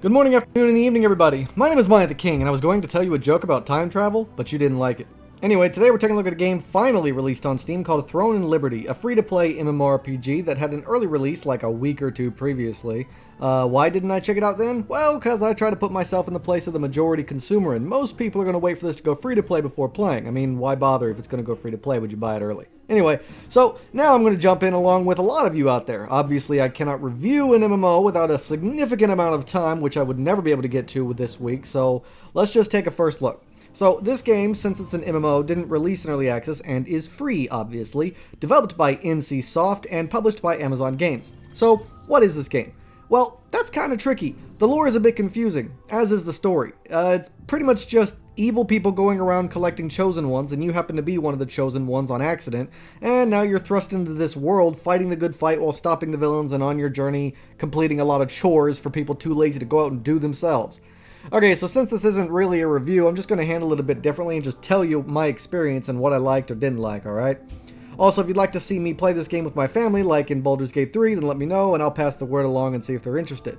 Good morning, afternoon, and evening, everybody. My name is miahtheking, and I was going to tell you a joke about time travel, but you didn't like it. Anyway, today we're taking a look at a game finally released on Steam called Throne and Liberty, a free-to-play MMORPG that had an early release like a week or two previously. Why didn't I check it out then? Well, because I try to put myself in the place of the majority consumer, and most people are going to wait for this to go free-to-play before playing. I mean, why bother if it's going to go free-to-play? Would you buy it early? Anyway, so now I'm going to jump in along with a lot of you out there. Obviously, I cannot review an MMO without a significant amount of time, which I would never be able to get to this week, so let's just take a first look. So this game, since it's an MMO, didn't release in early access and is free, obviously, developed by NCSoft and published by Amazon Games. So what is this game? Well, that's kind of tricky. The lore is a bit confusing, as is the story. It's pretty much just evil people going around collecting chosen ones, and you happen to be one of the chosen ones on accident, and now you're thrust into this world fighting the good fight while stopping the villains and on your journey completing a lot of chores for people too lazy to go out and do themselves. Okay, so since this isn't really a review, I'm just going to handle it a bit differently and just tell you my experience and what I liked or didn't like, alright? Also, if you'd like to see me play this game with my family, like in Baldur's Gate 3, then let me know and I'll pass the word along and see if they're interested.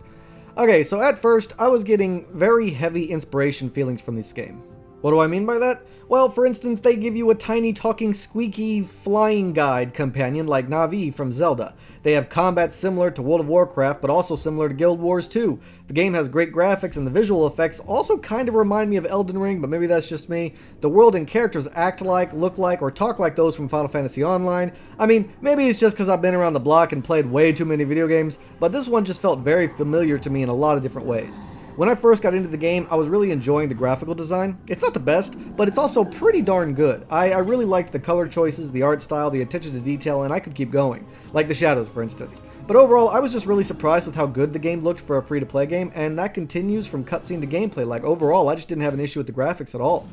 Okay, so at first, I was getting very heavy inspiration feelings from this game. What do I mean by that? Well, for instance, they give you a tiny talking squeaky flying guide companion like MiAh from Zelda. They have combat similar to World of Warcraft, but also similar to Guild Wars 2. The game has great graphics, and the visual effects also kind of remind me of Elden Ring, but maybe that's just me. The world and characters act like, look like, or talk like those from Final Fantasy Online. I mean, maybe it's just because I've been around the block and played way too many video games, but this one just felt very familiar to me in a lot of different ways. When I first got into the game, I was really enjoying the graphical design. It's not the best, but it's also pretty darn good. I really liked the color choices, the art style, the attention to detail, and I could keep going. Like the shadows, for instance. But overall, I was just really surprised with how good the game looked for a free-to-play game, and that continues from cutscene to gameplay. Like, overall, I just didn't have an issue with the graphics at all.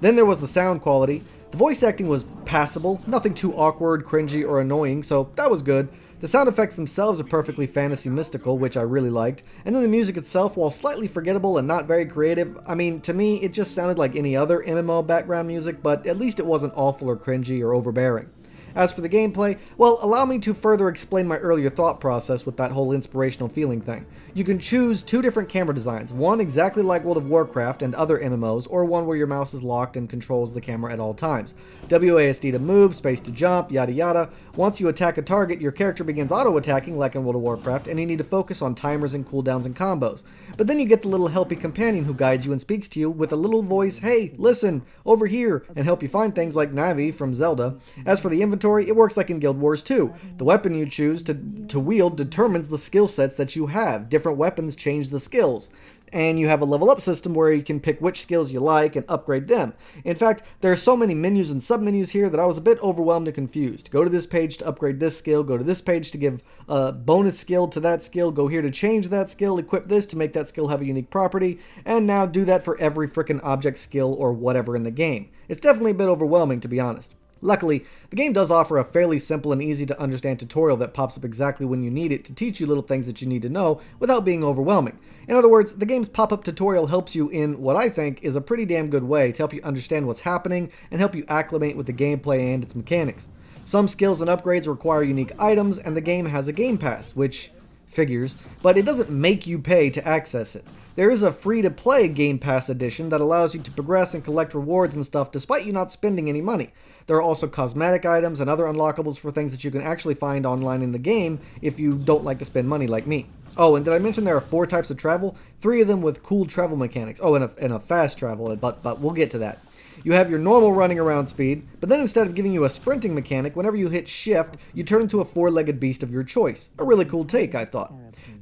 Then there was the sound quality. The voice acting was passable, nothing too awkward, cringy, or annoying, so that was good. The sound effects themselves are perfectly fantasy mystical, which I really liked, and then the music itself, while slightly forgettable and not very creative, I mean, to me, it just sounded like any other MMO background music, but at least it wasn't awful or cringy or overbearing. As for the gameplay, well, allow me to further explain my earlier thought process with that whole inspirational feeling thing. You can choose two different camera designs, one exactly like World of Warcraft and other MMOs, or one where your mouse is locked and controls the camera at all times. WASD to move, space to jump, yada yada. Once you attack a target, your character begins auto-attacking like in World of Warcraft, and you need to focus on timers and cooldowns and combos. But then you get the little helpy companion who guides you and speaks to you with a little voice, hey, listen, over here, and help you find things like MiAh from Zelda. As for the inventory, it works like in Guild Wars 2. The weapon you choose to wield determines the skill sets that you have. Different weapons change the skills. And you have a level up system where you can pick which skills you like and upgrade them. In fact, there are so many menus and submenus here that I was a bit overwhelmed and confused. Go to this page to upgrade this skill, go to this page to give a bonus skill to that skill, go here to change that skill, equip this to make that skill have a unique property, and now do that for every frickin' object, skill, or whatever in the game. It's definitely a bit overwhelming, to be honest. Luckily, the game does offer a fairly simple and easy to understand tutorial that pops up exactly when you need it to teach you little things that you need to know without being overwhelming. In other words, the game's pop-up tutorial helps you in what I think is a pretty damn good way to help you understand what's happening and help you acclimate with the gameplay and its mechanics. Some skills and upgrades require unique items, and the game has a game pass, which figures, but it doesn't make you pay to access it. There is a free-to-play Game Pass edition that allows you to progress and collect rewards and stuff despite you not spending any money. There are also cosmetic items and other unlockables for things that you can actually find online in the game if you don't like to spend money like me. Oh, and did I mention there are 4 types of travel? 3 of them with cool travel mechanics. Oh, and a fast travel, but we'll get to that. You have your normal running around speed, but then instead of giving you a sprinting mechanic, whenever you hit shift, you turn into a 4-legged beast of your choice. A really cool take, I thought.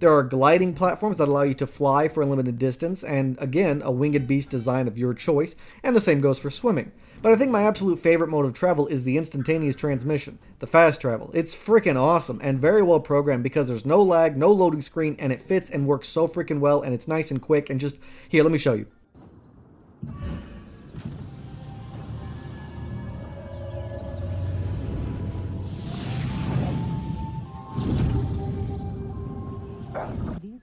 There are gliding platforms that allow you to fly for a limited distance, and again, a winged beast design of your choice, and the same goes for swimming. But I think my absolute favorite mode of travel is the instantaneous transmission, the fast travel. It's freaking awesome and very well programmed because there's no lag, no loading screen, and it fits and works so freaking well, and it's nice and quick, and just, here, let me show you.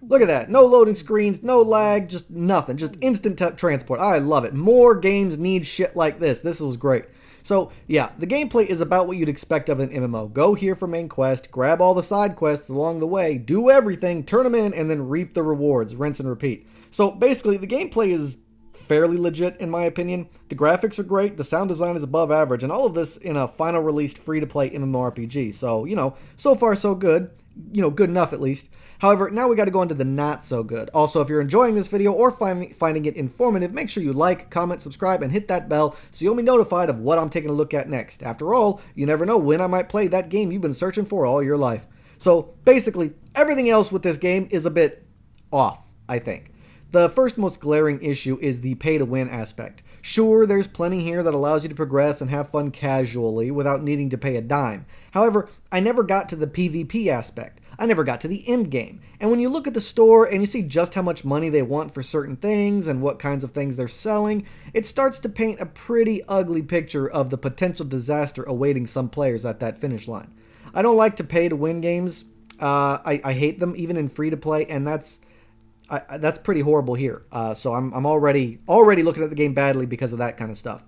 Look at that. No loading screens, no lag, just nothing. Just instant transport. I love it. More games need shit like this. This was great. So yeah, the gameplay is about what you'd expect of an MMO. Go here for main quest, grab all the side quests along the way, do everything, turn them in, and then reap the rewards, rinse and repeat. So basically, the gameplay is fairly legit in my opinion. The graphics are great, the sound design is above average, and all of this in a final released free-to-play MMORPG. So, so far so good. Good enough at least. However, now we got to go into the not so good. Also, if you're enjoying this video or finding it informative, make sure you like, comment, subscribe, and hit that bell so you'll be notified of what I'm taking a look at next. After all, you never know when I might play that game you've been searching for all your life. So basically, everything else with this game is a bit off, I think. The first most glaring issue is the pay-to-win aspect. Sure, there's plenty here that allows you to progress and have fun casually without needing to pay a dime. However, I never got to the PvP aspect. I never got to the end game. And when you look at the store and you see just how much money they want for certain things and what kinds of things they're selling, it starts to paint a pretty ugly picture of the potential disaster awaiting some players at that finish line. I don't like to pay-to-win games. I hate them even in free-to-play, and that's pretty horrible here. So I'm already looking at the game badly because of that kind of stuff.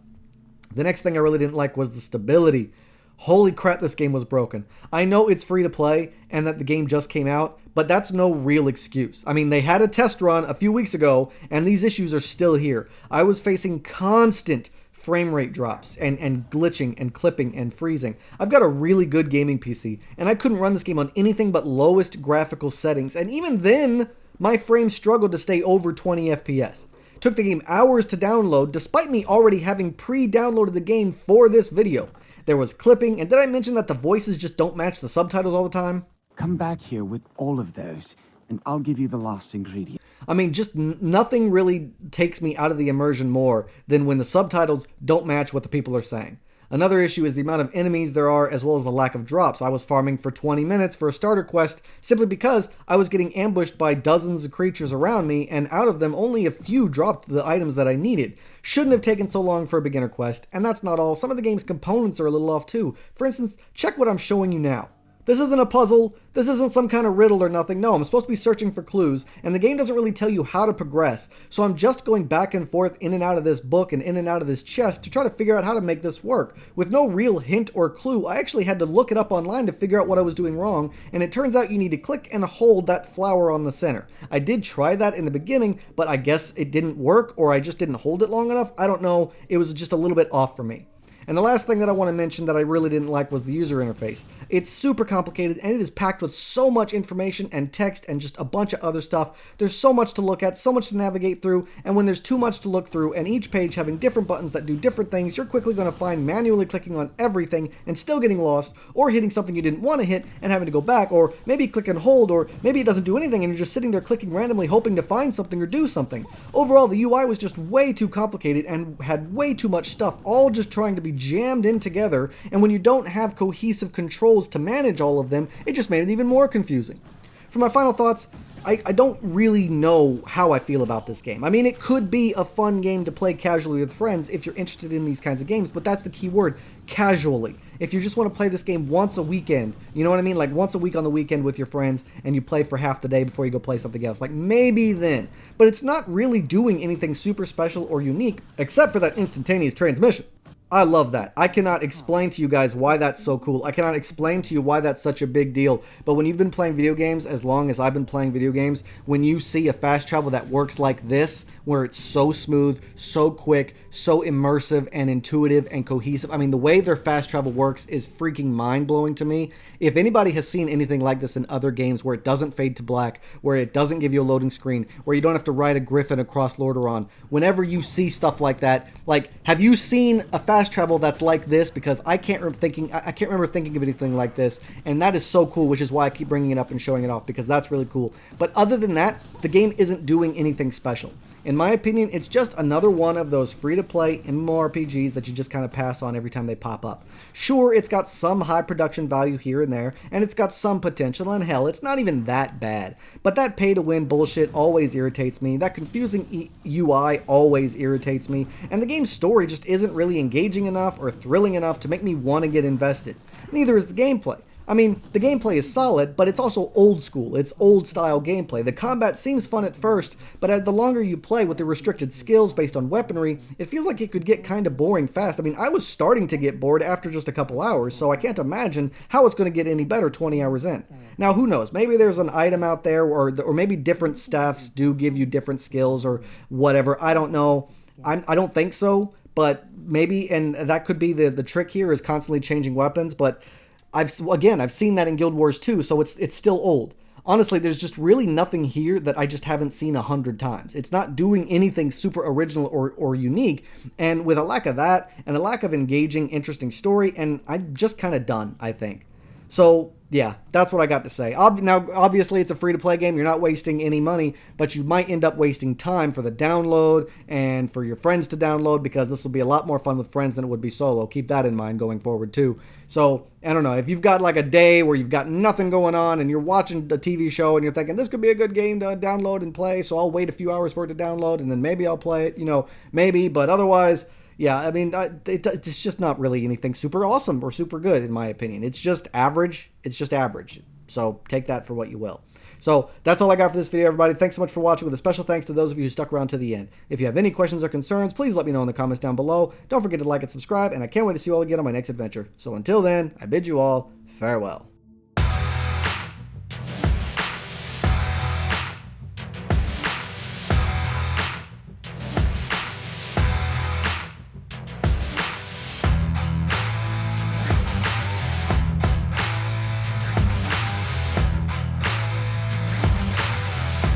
The next thing I really didn't like was the stability. Holy crap, this game was broken. I know it's free to play and that the game just came out, but that's no real excuse. I mean, they had a test run a few weeks ago, and these issues are still here. I was facing constant frame rate drops and glitching and clipping and freezing. I've got a really good gaming PC, and I couldn't run this game on anything but lowest graphical settings, and even then, my frames struggled to stay over 20 FPS. Took the game hours to download, despite me already having pre-downloaded the game for this video. There was clipping, and did I mention that the voices just don't match the subtitles all the time? Come back here with all of those, and I'll give you the last ingredient. I mean, just nothing really takes me out of the immersion more than when the subtitles don't match what the people are saying. Another issue is the amount of enemies there are, as well as the lack of drops. I was farming for 20 minutes for a starter quest simply because I was getting ambushed by dozens of creatures around me, and out of them only a few dropped the items that I needed. Shouldn't have taken so long for a beginner quest, and that's not all. Some of the game's components are a little off too. For instance, check what I'm showing you now. This isn't a puzzle, this isn't some kind of riddle or nothing. No, I'm supposed to be searching for clues, and the game doesn't really tell you how to progress. So I'm just going back and forth in and out of this book and in and out of this chest to try to figure out how to make this work. With no real hint or clue, I actually had to look it up online to figure out what I was doing wrong, and it turns out you need to click and hold that flower on the center. I did try that in the beginning, but I guess it didn't work, or I just didn't hold it long enough. I don't know, it was just a little bit off for me. And the last thing that I want to mention that I really didn't like was the user interface. It's super complicated, and it is packed with so much information and text and just a bunch of other stuff. There's so much to look at, so much to navigate through, and when there's too much to look through and each page having different buttons that do different things, you're quickly going to find manually clicking on everything and still getting lost, or hitting something you didn't want to hit and having to go back, or maybe click and hold, or maybe it doesn't do anything and you're just sitting there clicking randomly hoping to find something or do something. Overall, the UI was just way too complicated and had way too much stuff, all just trying to be jammed in together, and when you don't have cohesive controls to manage all of them, it just made it even more confusing. For my final thoughts, I don't really know how I feel about this game. I mean, it could be a fun game to play casually with friends if you're interested in these kinds of games, but that's the key word, casually. If you just want to play this game once a weekend, you know what I mean? Like once a week on the weekend with your friends, and you play for half the day before you go play something else. Like maybe then. But it's not really doing anything super special or unique, except for that instantaneous transmission. I love that. I cannot explain to you guys why that's so cool. I cannot explain to you why that's such a big deal. But when you've been playing video games as long as I've been playing video games, when you see a fast travel that works like this, where it's so smooth, so quick, so immersive and intuitive and cohesive. I mean, the way their fast travel works is freaking mind-blowing to me. If anybody has seen anything like this in other games where it doesn't fade to black, where it doesn't give you a loading screen, where you don't have to ride a griffin across Lordaeron, whenever you see stuff like that, like, have you seen a fast travel that's like this? Because I can't remember thinking of anything like this, and that is so cool, which is why I keep bringing it up and showing it off, because that's really cool. But other than that, the game isn't doing anything special. In my opinion, it's just another one of those free-to-play MMORPGs that you just kind of pass on every time they pop up. Sure, it's got some high production value here and there, and it's got some potential, and hell, it's not even that bad. But that pay-to-win bullshit always irritates me, that confusing UI always irritates me, and the game's story just isn't really engaging enough or thrilling enough to make me want to get invested. Neither is the gameplay. I mean, the gameplay is solid, but it's also old school. It's old style gameplay. The combat seems fun at first, but the longer you play with the restricted skills based on weaponry, it feels like it could get kind of boring fast. I mean, I was starting to get bored after just a couple hours, so I can't imagine how it's going to get any better 20 hours in. Now, who knows? Maybe there's an item out there, or maybe different staffs do give you different skills or whatever. I don't know. I don't think so, but maybe, and that could be the trick here, is constantly changing weapons, but I've seen that in Guild Wars 2, so it's still old. Honestly, there's just really nothing here that I just haven't seen 100 times. It's not doing anything super original or unique, and with a lack of that, and a lack of engaging, interesting story, and I'm just kind of done, I think. So, yeah, that's what I got to say. Now, obviously, it's a free-to-play game. You're not wasting any money, but you might end up wasting time for the download and for your friends to download, because this will be a lot more fun with friends than it would be solo. Keep that in mind going forward, too. So, I don't know. If you've got like a day where you've got nothing going on and you're watching a TV show and you're thinking, this could be a good game to download and play, so I'll wait a few hours for it to download and then maybe I'll play it, maybe. But otherwise, yeah, I mean, it's just not really anything super awesome or super good, in my opinion. It's just average. It's just average. So take that for what you will. So that's all I got for this video, everybody. Thanks so much for watching, with a special thanks to those of you who stuck around to the end. If you have any questions or concerns, please let me know in the comments down below. Don't forget to like and subscribe, and I can't wait to see you all again on my next adventure. So until then, I bid you all farewell.